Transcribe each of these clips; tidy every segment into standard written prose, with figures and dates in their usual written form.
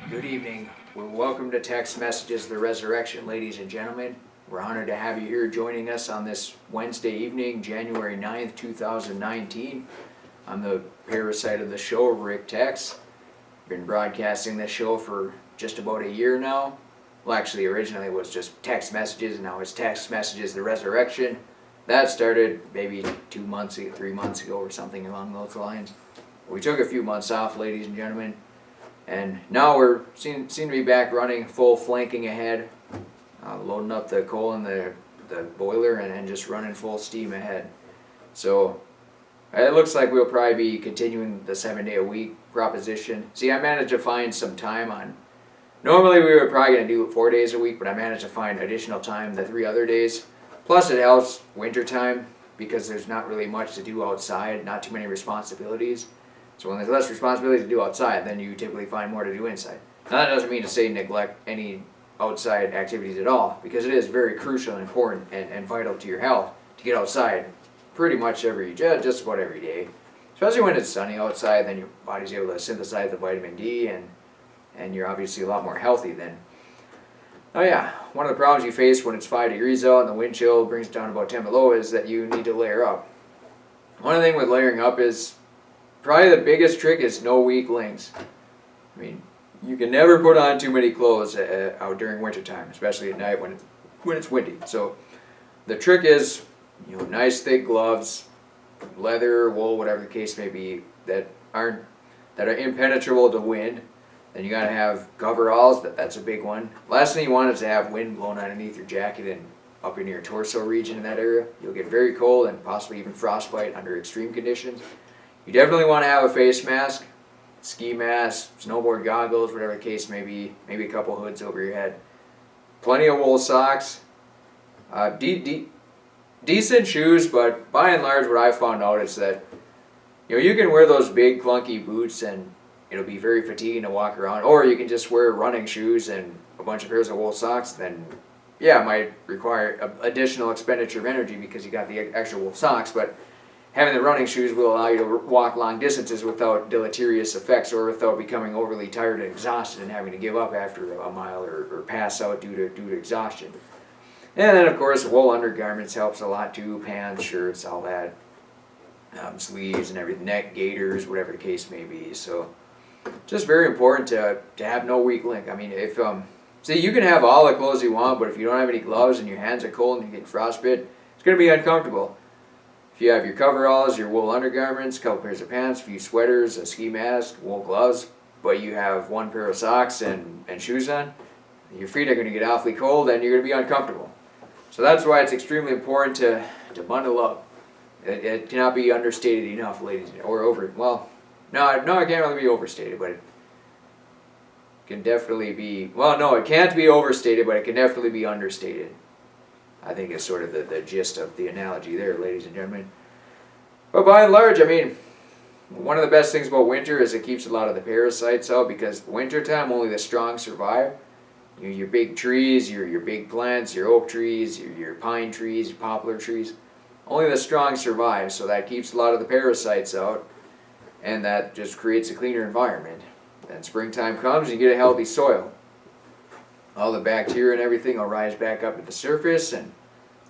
Good evening. Welcome to Tex Messages The Resurrection, ladies and gentlemen. We're honored to have you here joining us on this Wednesday evening, January 9th, 2019. I'm the parasite of the show, Rick Tex. Been broadcasting this show for just about a year now. Well, actually, originally it was just Text Messages, and now it's Text Messages The Resurrection. That started maybe 3 months ago or something along those lines. We took a few months off, ladies and gentlemen. And now we're seem to be back running, full flanking ahead, loading up the coal in the boiler and just running full steam ahead. So it looks like we'll probably be continuing the 7-day-a-week proposition. See, I managed to find some time on, normally we were probably going to do it 4 days a week, but I managed to find additional time the 3 other days. Plus it helps wintertime because there's not really much to do outside, not too many responsibilities. So when there's less responsibility to do outside, then you typically find more to do inside. Now that doesn't mean to say neglect any outside activities at all, because it is very crucial and important and vital to your health to get outside pretty much just about every day. Especially when it's sunny outside, then your body's able to synthesize the vitamin D and you're obviously a lot more healthy then. Oh yeah, one of the problems you face when it's 5 degrees out and the wind chill brings it down about 10 below is that you need to layer up. One thing with layering up is probably the biggest trick is no weak links. I mean, you can never put on too many clothes out during wintertime, especially at night when it's windy. So the trick is, nice thick gloves, leather, wool, whatever the case may be, that are impenetrable to wind. Then you gotta have coveralls. That's a big one. Last thing you want is to have wind blowing underneath your jacket and up into your torso region in that area. You'll get very cold and possibly even frostbite under extreme conditions. You definitely want to have a face mask, ski mask, snowboard goggles, whatever the case may be, maybe a couple hoods over your head. Plenty of wool socks, decent shoes, but by and large what I've found out is that you can wear those big clunky boots and it'll be very fatiguing to walk around, or you can just wear running shoes and a bunch of pairs of wool socks. Then yeah, it might require additional expenditure of energy because you got the extra wool socks, but having the running shoes will allow you to walk long distances without deleterious effects or without becoming overly tired and exhausted and having to give up after a mile or pass out due to exhaustion. And then of course wool undergarments helps a lot too, pants, shirts, all that, sleeves and everything, neck gaiters, whatever the case may be. So just very important to have no weak link. I mean, if see, you can have all the clothes you want, but if you don't have any gloves and your hands are cold and you get frostbite, it's going to be uncomfortable. If you have your coveralls, your wool undergarments, a couple pairs of pants, a few sweaters, a ski mask, wool gloves, but you have 1 pair of socks and shoes on, your feet are going to get awfully cold and you're going to be uncomfortable. So that's why it's extremely important to bundle up. It cannot be understated enough, ladies, or well, no, it can't really be overstated, but it can definitely be, well, no, it can't be overstated, but it can definitely be understated. I think is sort of the gist of the analogy there, ladies and gentlemen. But by and large, I mean, one of the best things about winter is it keeps a lot of the parasites out, because wintertime only the strong survive. Your big trees, your big plants, your oak trees, your pine trees, your poplar trees, only the strong survive, so that keeps a lot of the parasites out, and that just creates a cleaner environment. Then springtime comes and you get a healthy soil. All the bacteria and everything will rise back up to the surface, and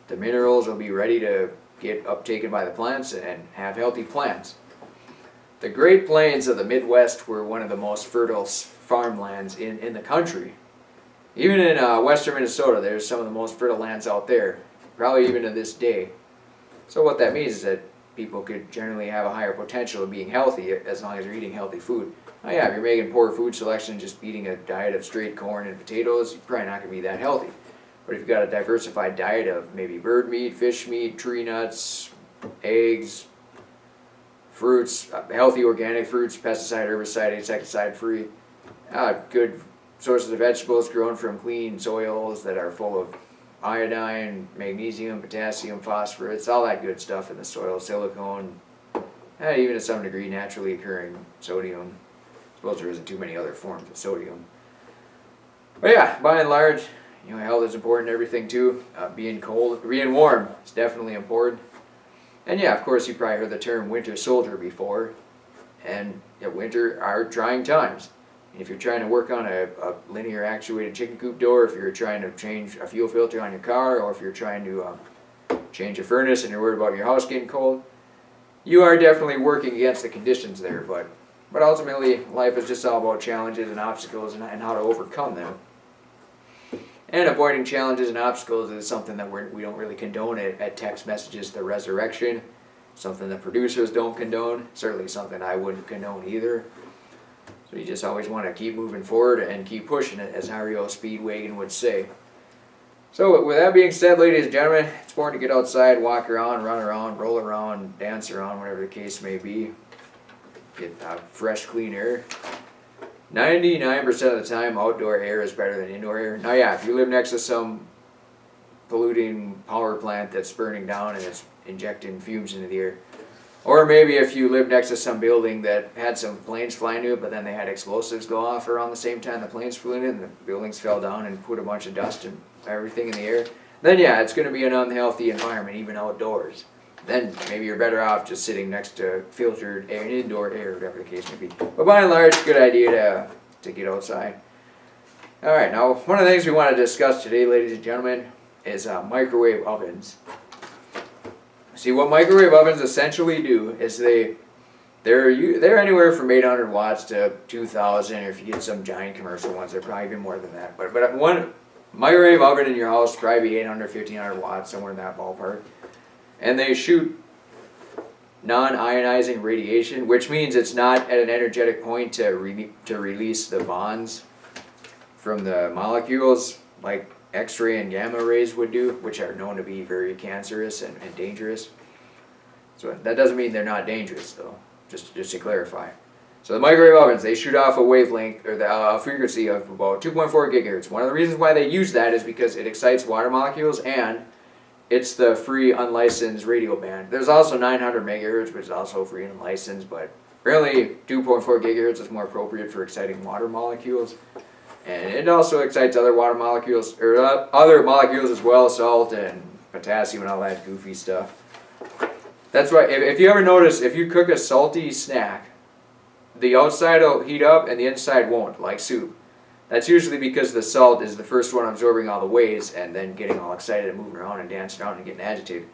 the minerals will be ready to get uptaken by the plants and have healthy plants. The Great Plains of the Midwest were one of the most fertile farmlands in the country. Even in western Minnesota, there's some of the most fertile lands out there, probably even to this day. So what that means is that people could generally have a higher potential of being healthy as long as you're eating healthy food. Oh yeah, if you're making poor food selection, just eating a diet of straight corn and potatoes, you're probably not going to be that healthy. But if you've got a diversified diet of maybe bird meat, fish meat, tree nuts, eggs, fruits, healthy organic fruits, pesticide, herbicide, insecticide free, Good sources of vegetables grown from clean soils that are full of iodine, magnesium, potassium, phosphorus, all that good stuff in the soil, silicone, and even to some degree naturally occurring sodium. I suppose there isn't too many other forms of sodium. But yeah, by and large, health is important, everything too. Being warm is definitely important. And yeah, of course, you probably heard the term winter soldier before. And winter are trying times. And if you're trying to work on a linear actuated chicken coop door, if you're trying to change a fuel filter on your car, or if you're trying to change a furnace and you're worried about your house getting cold, you are definitely working against the conditions there. But ultimately, life is just all about challenges and obstacles and how to overcome them. And avoiding challenges and obstacles is something that we don't really condone at Tex Messages The Resurrection. Something that producers don't condone. Certainly something I wouldn't condone either. So you just always want to keep moving forward and keep pushing it, as Ariel Speedwagon would say. So with that being said, ladies and gentlemen, it's important to get outside, walk around, run around, roll around, dance around, whatever the case may be. Get fresh, clean air. 99% of the time, outdoor air is better than indoor air. Now yeah, if you live next to some polluting power plant that's burning down and it's injecting fumes into the air, or maybe if you live next to some building that had some planes flying to it, but then they had explosives go off around the same time the planes flew in and the buildings fell down and put a bunch of dust and everything in the air, then yeah, it's going to be an unhealthy environment even outdoors. Then maybe you're better off just sitting next to filtered air, indoor air, whatever the case may be. But by and large, good idea to get outside. Alright, now one of the things we want to discuss today, ladies and gentlemen, is microwave ovens. See, what microwave ovens essentially do is they're anywhere from 800 watts to 2,000, or if you get some giant commercial ones, they're probably even more than that. But one microwave oven in your house probably be 800, 1,500 watts, somewhere in that ballpark. And they shoot non-ionizing radiation, which means it's not at an energetic point to release the bonds from the molecules like X-ray and gamma rays would do, which are known to be very cancerous and dangerous. So that doesn't mean they're not dangerous, though, just to clarify. So the microwave ovens, they shoot off a wavelength, or the frequency of about 2.4 gigahertz. One of the reasons why they use that is because it excites water molecules, and it's the free unlicensed radio band. There's also 900 megahertz, which is also free and unlicensed, but really 2.4 gigahertz is more appropriate for exciting water molecules. And it also excites other water molecules, or other molecules as well, salt and potassium and all that goofy stuff. That's why, if you ever notice, if you cook a salty snack, the outside will heat up and the inside won't, like soup. That's usually because the salt is the first one absorbing all the waves and then getting all excited and moving around and dancing around and getting agitated.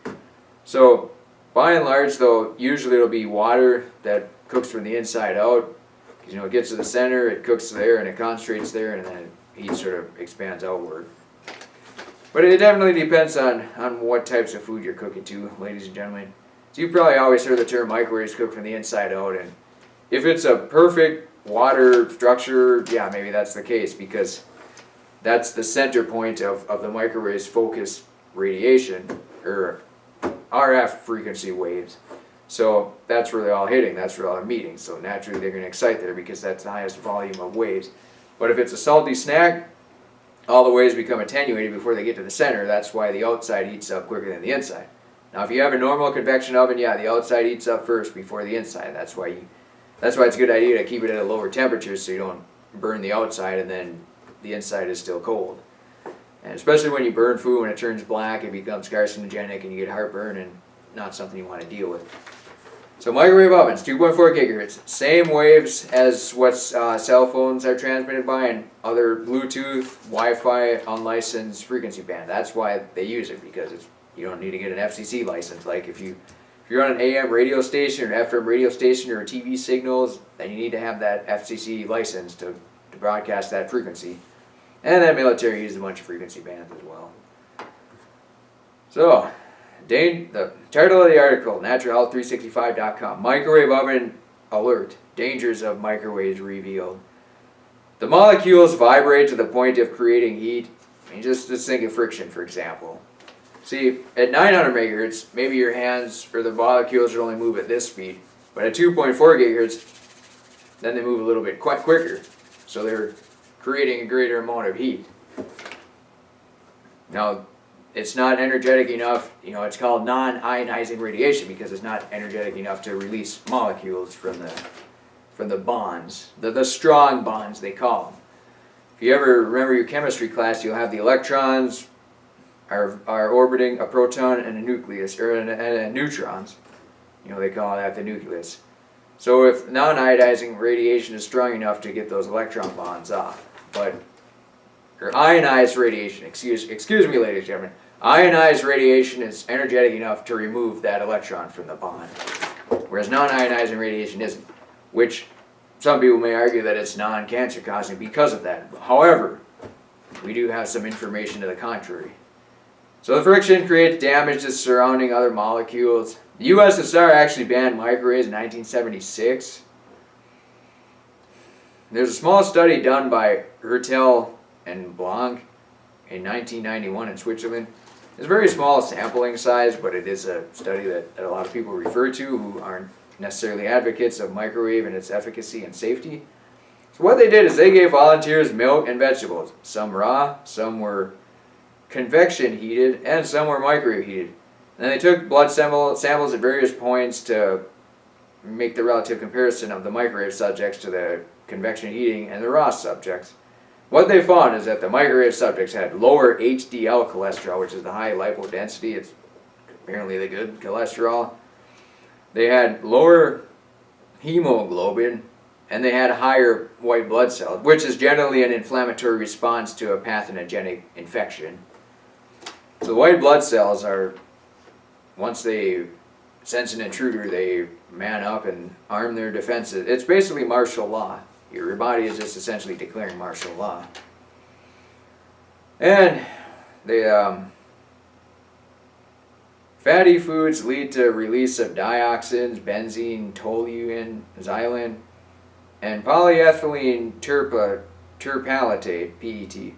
So, by and large though, usually it'll be water that cooks from the inside out. It gets to the center, it cooks there, and it concentrates there, and then heat sort of expands outward. But it definitely depends on what types of food you're cooking too, ladies and gentlemen. So you probably always heard the term microwaves cook from the inside out, and if it's a perfect water structure, yeah, maybe that's the case, because that's the center point of the microwave's focused radiation, or RF frequency waves. So that's where they're all hitting, that's where all they're meeting. So naturally they're going to excite there because that's the highest volume of waves. But if it's a salty snack, all the waves become attenuated before they get to the center. That's why the outside heats up quicker than the inside. Now if you have a normal convection oven, yeah, the outside heats up first before the inside. That's why it's a good idea to keep it at a lower temperature so you don't burn the outside and then the inside is still cold. And especially when you burn food, when it turns black, it becomes carcinogenic and you get heartburn, and not something you want to deal with. So microwave ovens, 2.4 gigahertz, same waves as what cell phones are transmitted by and other Bluetooth, Wi-Fi, unlicensed frequency band. That's why they use it, because you don't need to get an FCC license. Like if you're on an AM radio station or FM radio station or TV signals, then you need to have that FCC license to broadcast that frequency. And then military uses a bunch of frequency bands as well. So, the title of the article, naturalhealth365.com, Microwave Oven Alert, Dangers of Microwaves Revealed. The molecules vibrate to the point of creating heat. I mean, just think of friction, for example. See, at 900 megahertz, maybe your hands or the molecules would only move at this speed, but at 2.4 gigahertz, then they move a little bit quite quicker. so they're creating a greater amount of heat. Now, it's not energetic enough, it's called non-ionizing radiation because it's not energetic enough to release molecules from the bonds, the strong bonds they call them. If you ever remember your chemistry class, you'll have the electrons are orbiting a proton and a nucleus, or neutrons. They call that the nucleus. So if non-ionizing radiation is strong enough to get those electron bonds off, or ionized radiation, excuse me, ladies and gentlemen, ionized radiation is energetic enough to remove that electron from the bond, whereas non-ionizing radiation isn't, which some people may argue that it's non-cancer causing because of that. However, we do have some information to the contrary. So the friction creates damage to surrounding other molecules. The USSR actually banned microwaves in 1976. There's a small study done by Hertel and Blanc in 1991 in Switzerland. It's a very small sampling size, but it is a study that a lot of people refer to who aren't necessarily advocates of microwave and its efficacy and safety. So what they did is they gave volunteers milk and vegetables. Some raw, some were convection heated, and some were microwave heated. And they took blood samples at various points to make the relative comparison of the microwave subjects to the convection heating and the raw subjects. What they found is that the microwave subjects had lower HDL cholesterol, which is the high lipodensity. It's apparently the good cholesterol. They had lower hemoglobin, and they had higher white blood cells, which is generally an inflammatory response to a pathogenic infection. So the white blood cells are, once they sense an intruder, they man up and arm their defenses. It's basically martial law. Your body is just essentially declaring martial law. And fatty foods lead to release of dioxins, benzene, toluene, xylene, and polyethylene terpalatate, PET.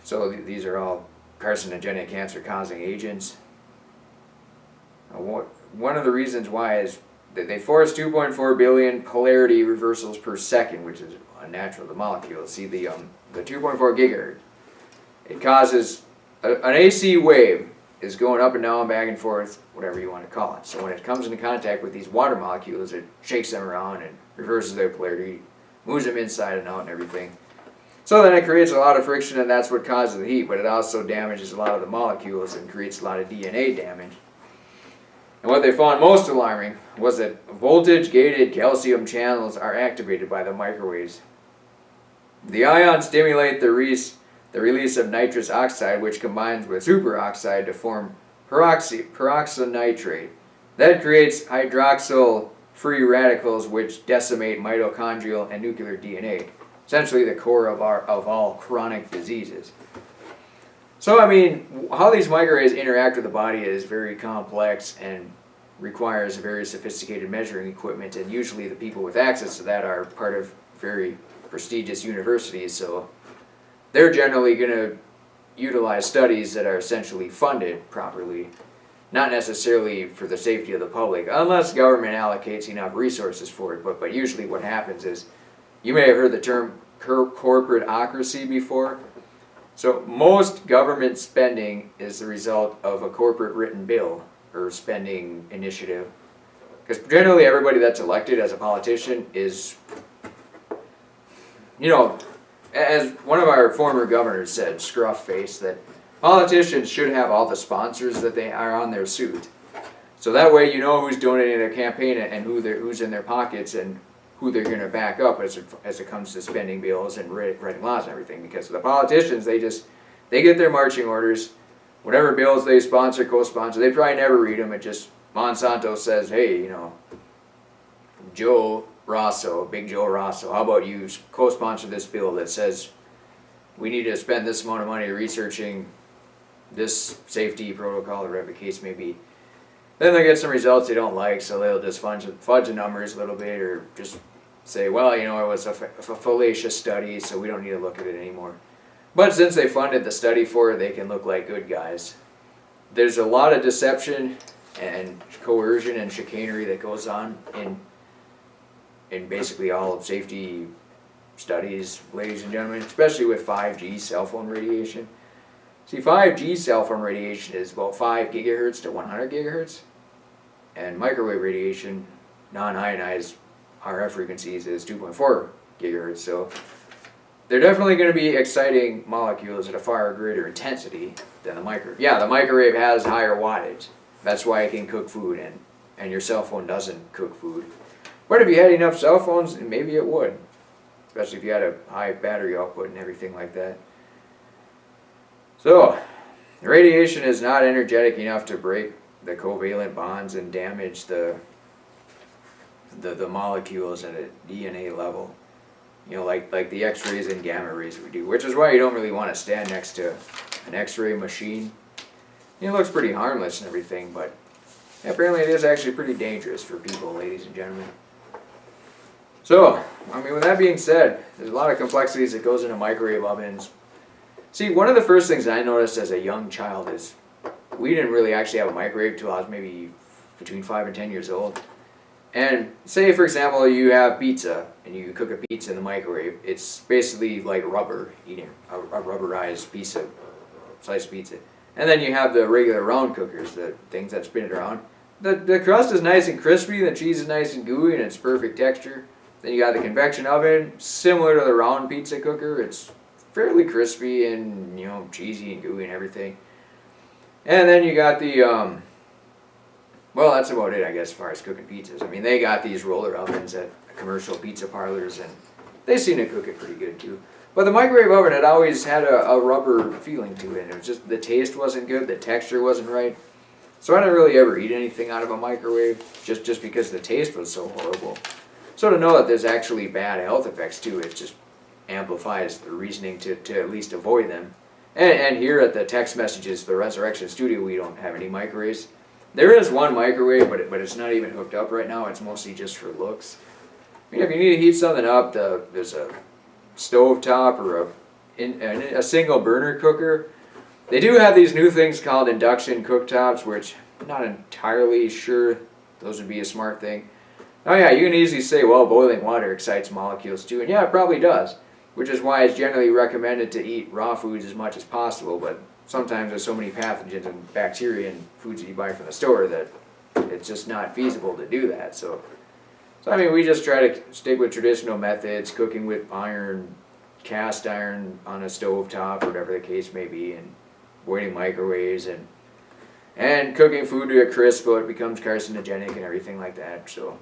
So these are all carcinogenic, cancer-causing agents. One of the reasons why is that they force 2.4 billion polarity reversals per second, which is unnatural to molecules. See the 2.4 gigahertz. It causes an AC wave is going up and down, back and forth, whatever you want to call it. So when it comes into contact with these water molecules, it shakes them around and reverses their polarity, moves them inside and out and everything. So then it creates a lot of friction, and that's what causes the heat, but it also damages a lot of the molecules and creates a lot of DNA damage. And what they found most alarming was that voltage-gated calcium channels are activated by the microwaves. The ions stimulate the release of nitrous oxide, which combines with superoxide to form peroxynitrate. That creates hydroxyl free radicals which decimate mitochondrial and nuclear DNA, essentially the core of all chronic diseases. So, I mean, how these microwaves interact with the body is very complex and requires very sophisticated measuring equipment, and usually the people with access to that are part of very prestigious universities, so they're generally going to utilize studies that are essentially funded properly, not necessarily for the safety of the public, unless government allocates enough resources for it. But usually what happens is, you may have heard the term corporateocracy before. So most government spending is the result of a corporate written bill or spending initiative. Because generally everybody that's elected as a politician is, as one of our former governors said, scruff face, that politicians should have all the sponsors that they are on their suit. So that way you know who's donating their campaign and who's in their pockets and who they're going to back up as it comes to spending bills and writing laws and everything. Because the politicians, they get their marching orders, whatever bills they sponsor, co-sponsor, they probably never read them. It just, Monsanto says, hey, Joe Rosso, Big Joe Rosso, how about you co-sponsor this bill that says we need to spend this amount of money researching this safety protocol, or whatever the case may be. Then they get some results they don't like, so they'll just fudge the numbers a little bit, or just say, well, it was a fallacious study, so we don't need to look at it anymore. But since they funded the study for it, they can look like good guys. There's a lot of deception and coercion and chicanery that goes on in basically all of safety studies, ladies and gentlemen, especially with 5G cell phone radiation. See, 5G cell phone radiation is about 5 gigahertz to 100 gigahertz, and microwave radiation, non-ionized RF frequencies, is 2.4 gigahertz. So they're definitely going to be exciting molecules at a far greater intensity than the microwave. Yeah, the microwave has higher wattage. That's why it can cook food, and your cell phone doesn't cook food. But if you had enough cell phones, maybe it would. Especially if you had a high battery output and everything like that. So, radiation is not energetic enough to break the covalent bonds and damage the molecules at a DNA level. You know, like the X-rays and gamma rays we do, which is why you don't really want to stand next to an X-ray machine. It looks pretty harmless and everything, but apparently it is actually pretty dangerous for people, ladies and gentlemen. So, I mean, with that being said, there's a lot of complexities that goes into microwave ovens. See, one of the first things I noticed as a young child is we didn't really actually have a microwave until I was maybe between 5 and 10 years old. And say, for example, you have pizza and you cook a pizza in the microwave. It's basically like rubber, eating a rubberized piece of sliced pizza. And then you have the regular round cookers, the things that spin it around. The crust is nice and crispy, the cheese is nice and gooey, and it's perfect texture. Then you got the convection oven, similar to the round pizza cooker. It's fairly crispy and, you know, cheesy and gooey and everything. And then you got the, well, that's about it, I guess, as far as cooking pizzas. I mean, they got these roller ovens at commercial pizza parlors, and they seem to cook it pretty good, too. But the microwave oven had always had a rubber feeling to it, and it was just, the taste wasn't good, the texture wasn't right. So I didn't really ever eat anything out of a microwave, just because the taste was so horrible. So to know that there's actually bad health effects, too, it just amplifies the reasoning to at least avoid them. And here at the Tex Messages The Resurrection studio, we don't have any microwaves. There is one microwave, but it's not even hooked up right now. It's mostly just for looks. I mean, if you need to heat something up, there's a stove top or a single burner cooker. They do have these new things called induction cooktops, which I'm not entirely sure those would be a smart thing. Oh yeah, you can easily say, well, boiling water excites molecules too, and yeah, it probably does, which is why it's generally recommended to eat raw foods as much as possible, but sometimes there's so many pathogens and bacteria in foods that you buy from the store that it's just not feasible to do that. So I mean, we just try to stick with traditional methods, cooking with iron, cast iron on a stove top, whatever the case may be, and avoiding microwaves and cooking food to a crisp so it becomes carcinogenic and everything like that. So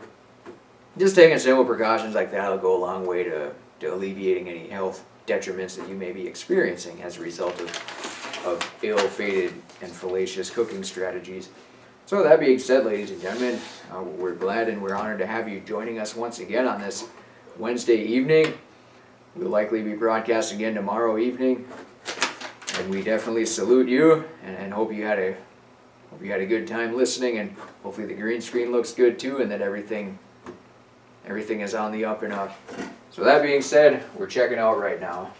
just taking simple precautions like that will go a long way to alleviating any health detriments that you may be experiencing as a result of ill-fated and fallacious cooking strategies. So that being said, ladies and gentlemen, we're glad and we're honored to have you joining us once again on this Wednesday evening. We'll likely be broadcasting again tomorrow evening, and we definitely salute you and hope you had a good time listening, and hopefully the green screen looks good too, and that everything is on the up and up. So that being said, we're checking out right now.